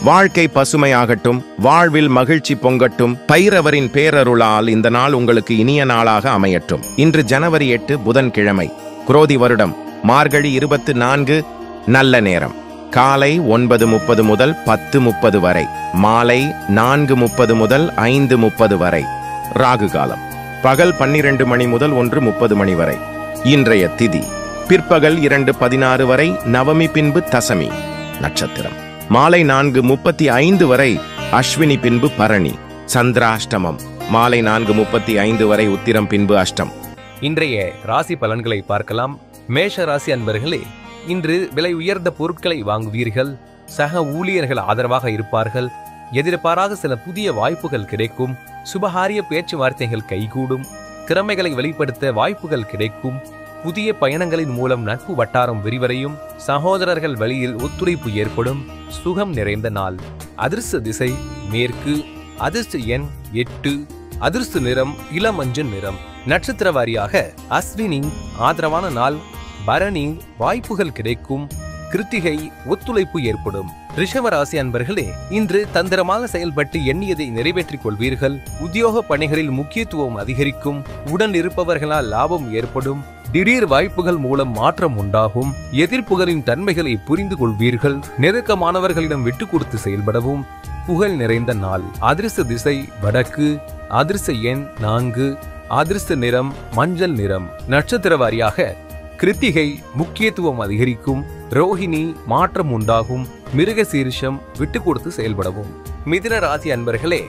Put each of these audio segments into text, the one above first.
வாழ்க்கை பசுமையாகட்டும், வாழ்வில் மகிழ்ச்சி பொங்கட்டும். பைரவரின் பேரருளால் இந்த நாள் உங்களுக்கு இனிய நாளாக அமையட்டும். இன்று ஜனவரி 8 புதன்கிழமை, குரோதி வருடம், மார்கழி 24. நல்ல நேரம் காலை 9:30 முதல் 10:30 வரை, மாலை 4:30 முதல் 5:30 வரை. ராகு காலம் பகல் 12 மணி முதல் 1:30 மணி வரை. இன்றைய திதி பிற்பகல் 2:16 வரை, நவமி பின்பு தசமி. நட்சத்திரம் மாலை 4:35 வரை அஸ்வினி பின்பு பரணி. சந்திராஷ்டமம் மாலை 4:35 வரை உத்திரம் பின்பு அஷ்டம். இன்றைய ராசி பலன்களை பார்க்கலாம். மேஷ ராசி அன்பர்களே, இன்று விலை உயர்ந்த பொருட்களை வாங்குவீர்கள். சக ஊழியர்கள் ஆதரவாக இருப்பார்கள். எதிர்பாராத சில புதிய வாய்ப்புகள் கிடைக்கும். சுபகாரிய பேச்சுவார்த்தைகள் கைகூடும். திறமைகளை வெளிப்படுத்த வாய்ப்புகள் கிடைக்கும். புதிய பயணங்களின் மூலம் நட்பு வட்டாரம் விரிவடையும். சகோதரர்கள் வழியில் ஒத்துழைப்பு ஏற்படும். சுகம் நிறைந்த நாள். அதிர்ஷ்ட திசை மேற்கு. அதிர்ஷ்ட எண் 8. அதிர்ஷ்ட நிறம் இளமஞ்சள் நிறம். நட்சத்திர வாரியாக அஸ்வினி ஆதரவான நாள். பரணி வாய்ப்புகள் கிடைக்கும். கிருத்திகை ஒத்துழைப்பு ஏற்படும். ரிஷவராசி அன்பர்களே, இன்று தந்திரமாக செயல்பட்டு எண்ணியதை நிறைவேற்றிக் கொள்வீர்கள். உத்தியோக பணிகளில் முக்கியத்துவம் அதிகரிக்கும். உடன் இருப்பவர்களால் லாபம் ஏற்படும். திடீர் வாய்ப்புகள் மூலம் மாற்றம் உண்டாகும். எதிர்ப்புகளின் தன்மைகளை புரிந்து கொள்வீர்கள். நெருக்கமானவர்களிடம் விட்டு கொடுத்து செயல்படவும். புகழ் நிறைந்த நாள். அதிர்ஷ்ட திசை வடக்கு. அதிர்ஷ்ட எண் 4. அதிர்ஷ்ட நிறம் மஞ்சள் நிறம். நட்சத்திர வாரியாக கிருத்திகை முக்கியத்துவம் அதிகரிக்கும். ரோஹிணி மாற்றம் உண்டாகும். மிருகசீரிஷம் விட்டு கொடுத்து செயல்படவும். மிதுன ராசி அன்பர்களே,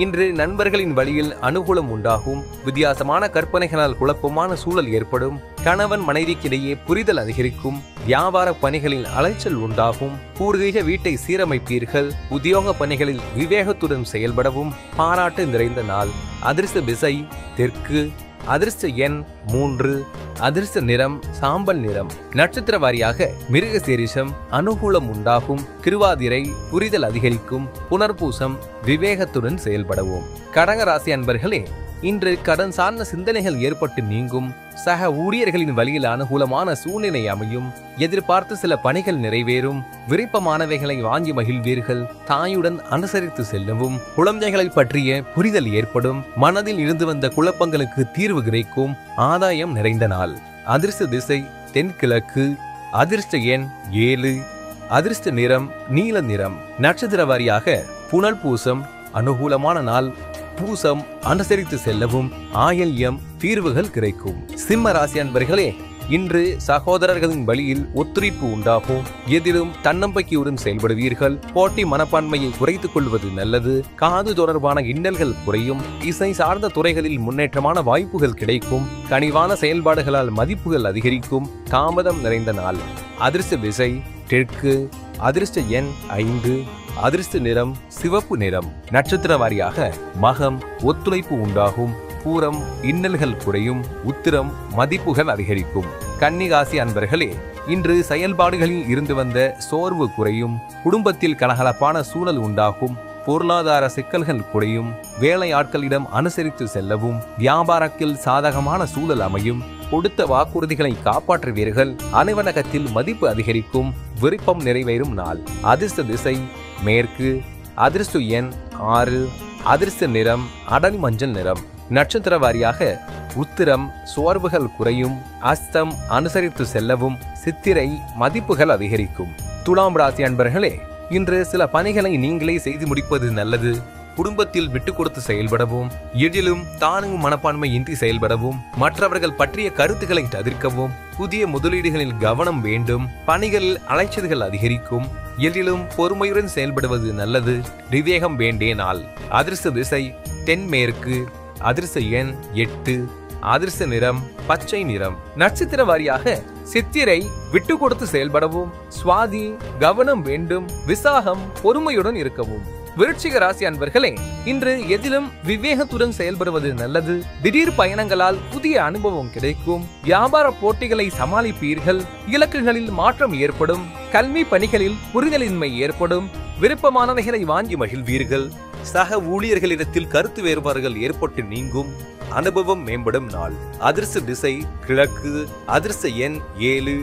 இன்று நண்பர்களின் வழியில் அனுகூலம் உண்டாகும். வித்தியாசமான கற்பனைகளால் குழப்பமான சூழல் ஏற்படும். கணவன் மனைவிக்கிடையே புரிதல் அதிகரிக்கும். வியாபார பணிகளில் அலைச்சல் உண்டாகும். பூர்வீக வீட்டை சீரமைப்பீர்கள். உத்தியோக பணிகளில் விவேகத்துடன் செயல்படவும். பாராட்டு நிறைந்த நாள். அதிர்ஷ்ட திசை தெற்கு. அதிர்ஷ்ட எண் 3. அதிர்ஷ்ட நிறம் சாம்பல் நிறம். நட்சத்திர வாரியாக மிருகசீரிஷம் அனுகூலம் உண்டாகும். திருவாதிரை புரிதல் அதிகரிக்கும். புனர்பூசம் விவேகத்துடன் செயல்படவும். கடக ராசி அன்பர்களே, இன்று கடன் சார்ந்த சிந்தனைகள் ஏற்பட்டு நீங்கும். சக ஊழியர்களின் வழியில் அனுகூலமான சூழ்நிலை அமையும். எதிர்பார்த்து சில பணிகள் நிறைவேறும். விருப்பமானவைகளை வாங்கி மகிழ்வீர்கள். தாயுடன் அனுசரித்து செல்லவும். குழந்தைகளை பற்றிய புரிதல் ஏற்படும். மனதில் இருந்து வந்த குழப்பங்களுக்கு தீர்வு கிடைக்கும். ஆதாயம் நிறைந்த நாள். அதிர்ஷ்ட திசை தென்கிழக்கு. அதிர்ஷ்ட எண் 7. அதிர்ஷ்ட நிறம் நீல நிறம். நட்சத்திர வாரியாக புனர்பூசம் அனுகூலமான நாள். பூசம் அனுசரித்து செல்லவும். ஆயில்யம் தீர்வுகள் கிடைக்கும். சிம்ம ராசி அன்பர்களே, இன்று சகோதரர்களின் வழியில் ஒத்துழைப்பு உண்டாகும். எதிலும் தன்னம்பிக்கையுடன் செயல்படுவீர்கள். போட்டி மனப்பான்மையை குறைத்துக் கொள்வது நல்லது. காது தொடர்பான இன்னல்கள் குறையும். இசை சார்ந்த துறைகளில் முன்னேற்றமான வாய்ப்புகள் கிடைக்கும். கனிவான செயல்பாடுகளால் மதிப்புகள் அதிகரிக்கும். தாமதம் நிறைந்த நாள். அதிர்ஷ்ட திசை தெற்கு. அதிர்ஷ்ட எண் 5. அதிர்ஷ்ட நிறம் சிவப்பு நிறம். நட்சத்திர வாரியாக மகம் ஒத்துழைப்பு உண்டாகும். பூரம் இன்னல்கள் குறையும். உத்திரம் மதிப்புகள் அதிகரிக்கும். கன்னிராசி அன்பர்களே, இன்று செயல்பாடுகளில் இருந்து வந்த சோர்வு குறையும். குடும்பத்தில் கலகலப்பான சூழல் உண்டாகும். பொருளாதார சிக்கல்கள் குறையும். வேலை ஆட்களிடம் அனுசரித்து செல்லவும். வியாபாரத்தில் சாதகமான சூழல் அமையும். கொடுத்த வாக்குறுதிகளை காப்பாற்றுவீர்கள். அலுவலகத்தில் மதிப்பு அதிகரிக்கும். விருப்பம் நிறைவேறும் நாள். அதிர்ஷ்ட திசை மேற்கு. அதிர்ஷ்ட எண் 6. அதிர்ஷ்ட நிறம் அடல் மஞ்சள் நிறம். நட்சத்திர வாரியாக உத்திரம் சோர்வுகள் குறையும். அஸ்தம் அனுசரித்து செல்லவும். சித்திரை மதிப்புகள் அதிகரிக்கும். துலாம் ராசி அன்பர்களே, இன்று சில பணிகளை நீங்களே செய்து முடிப்பது நல்லது. குடும்பத்தில் விட்டு கொடுத்து செயல்படவும். எதிலும் தானும் மனப்பான்மை இன்றி செயல்படவும். மற்றவர்கள் பற்றிய கருத்துக்களை தவிர்க்கவும். புதிய முதலீடுகளில் கவனம் வேண்டும். பணிகளில் அலைச்சல்கள் அதிகரிக்கும். எதிலும் பொறுமையுடன் செயல்படுவது நல்லது. விவேகம் வேண்டிய நாள். அதிர்ஷ்ட திசை தென்மேற்கு. அதிர்ஷ்ட எண் 8. அதிர்ஷ்ட நிறம் பச்சை நிறம். நட்சத்திர வாரியாக சித்திரை விட்டு கொடுத்து செயல்படவும். சுவாதி கவனம் வேண்டும். விசாகம் பொறுமையுடன் இருக்கவும். விருச்சிக ராசி அன்பர்களே, இன்று எதிலும் விவேகத்துடன் செயல்படுவது நல்லது. திடீர் பயணங்களால் புதிய அனுபவம் கிடைக்கும். வியாபார போட்டிகளை சமாளிப்பீர்கள். இலக்குகளில் மாற்றம் ஏற்படும். கல்வி பணிகளில் புரிதலின்மை ஏற்படும். விருப்பமானவைகளை வாங்கி மகிழ்வீர்கள். சக ஊழியர்களிடத்தில் கருத்து வேறுபாடுகள் ஏற்பட்டு நீங்கும். அனுபவம் மேம்படும் நாள். அதிர்ஷ்ட திசை கிழக்கு. அதிர்ஷ்ட எண் 7.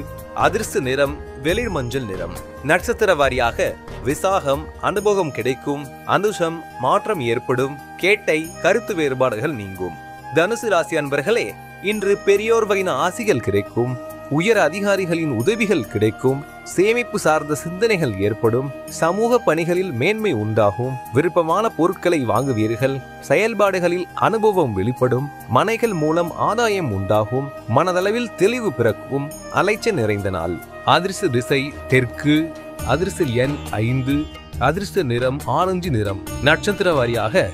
அதிர்ஷ்ட நிறம் வெளிர் மஞ்சள் நிறம். நட்சத்திர வாரியாக விசாகம் அனுபவம் கிடைக்கும், அனுஷம் மாற்றம் ஏற்படும், கேட்டை கருத்து வேறுபாடுகள் நீங்கும். தனுசு ராசி அன்பர்களே, இன்று பெரியோர்களின் ஆசிகள் கிடைக்கும், உயர் அதிகாரிகளின் உதவிகள் கிடைக்கும், சேமிப்பு சார்ந்த சிந்தனைகள் ஏற்படும், சமூக பணிகளில் மேன்மை உண்டாகும், விருப்பமான பொருட்களை வாங்குவீர்கள், செயல்பாடுகளில் அனுபவம் வெளிப்படும், மனைகள் மூலம் ஆதாயம் உண்டாகும், மனதளவில் தெளிவு பிறக்கும், அலைச்சல் நிறைந்த நாள். அதிர்ஷ்ட திசை தெற்கு, அதிர்ஷ்ட எண் 5, அதிர்ஷ்ட நிறம் ஆரஞ்சு நிறம். நட்சத்திர வாரியாக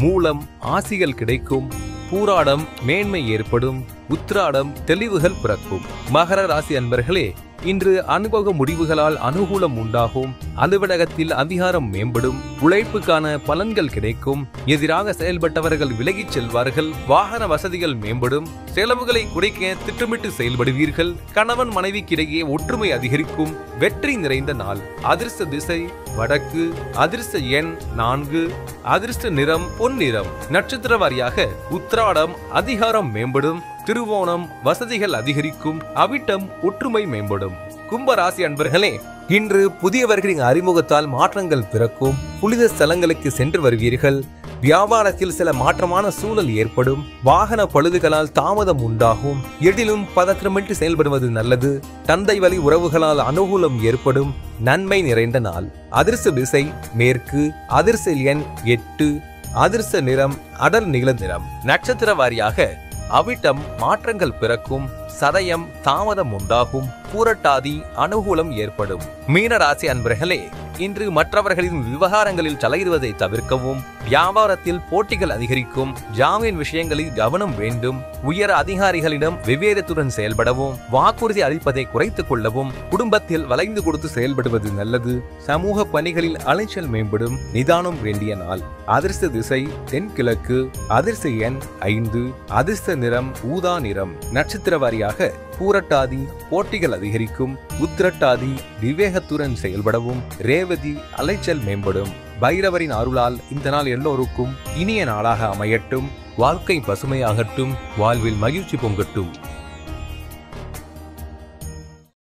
மூலம் ஆசிகள் கிடைக்கும், பூராடம் மேன்மை ஏற்படும், உத்திராடம் தெளிவுகள் பிறக்கும். மகர ராசி அன்பர்களே, இன்று அனுபவ முடிவுகளால் அனுகூலம் உண்டாகும், அலுவலகத்தில் அதிகாரம் மேம்படும், உழைப்புக்கான பலன்கள் கிடைக்கும், எதிராக செயல்பட்டவர்கள் விலகிச் செல்வார்கள், வாகன வசதிகள் மேம்படும், செலவுகளை குறைக்க திட்டமிட்டு செயல்படுவீர்கள், கணவன் மனைவிக்கிடையே ஒற்றுமை அதிகரிக்கும், வெற்றி நிறைந்த நாள். அதிர்ஷ்ட திசை வடக்கு, அதிர்ஷ்ட எண் 4, அதிர்ஷ்ட நிறம் பொன்னிறம். நட்சத்திர வாரியாக உத்திராடம் அதிகாரம் மேம்படும், திருவோணம் வசதிகள் அதிகரிக்கும், அவிட்டம் ஒற்றுமை மேம்படும். கும்பராசி அன்பர்களே, இன்று புதியவர்களின் அறிமுகத்தால் மாற்றங்கள் பிறக்கும், புனித ஸ்தலங்களுக்கு சென்று வருவீர்கள், வியாபாரத்தில் சில மாற்றமான சூழல் ஏற்படும், வாகன பழுதுகளால் தாமதம் உண்டாகும், எதிலும் பதற்றமின்றி செயல்படுவது நல்லது, தந்தை வழி உறவுகளால் அனுகூலம் ஏற்படும், நன்மை நிறைந்த நாள். அதிர்ஷ்ட திசை மேற்கு, அதிர்ஷ்ட எண் 8, அதிர்ஷ்ட நிறம் அடர் நீல நிறம். நட்சத்திர வாரியாக அவிட்டம் மாற்றங்கள் பிறக்கும், சதயம் தாமதம் உண்டாகும், பூரட்டாதி அனுகூலம் ஏற்படும். மீன ராசி அன்பர்களே, இன்று மற்றவர்களின் விவகாரங்களில் தலையிடுவதை தவிர்க்கவும், வியாபாரத்தில் போட்டிகள் அதிகரிக்கும், ஜாமீன் விஷயங்களில் கவனம் வேண்டும், உயர் அதிகாரிகளிடம் விவேகத்துடன் செயல்படவும், வாக்குறுதி அளிப்பதை குறைத்துக் கொள்ளவும், குடும்பத்தில் வளைந்து கொடுத்து செயல்படுவது நல்லது, சமூக பணிகளில் அலைச்சல் மேம்படும், நிதானம் வேண்டிய நாள். அதிர்ஷ்ட திசை தென்கிழக்கு, அதிர்ஷ்ட எண் 5, அதிர்ஷ்ட நிறம் ஊதா நிறம். நட்சத்திர வாரியாக பூரட்டாதி போட்டிகள் அதிகரிக்கும், உத்திரட்டாதி விவேகத்துடன் செயல்படவும், ரேவதி அலைச்சல் மேம்படும். பைரவரின் அருளால் இந்த நாள் எல்லோருக்கும் இனிய நாளாக அமையட்டும். வாழ்க்கை பசுமையாகட்டும், வாழ்வில் மகிழ்ச்சி பொங்கட்டும்.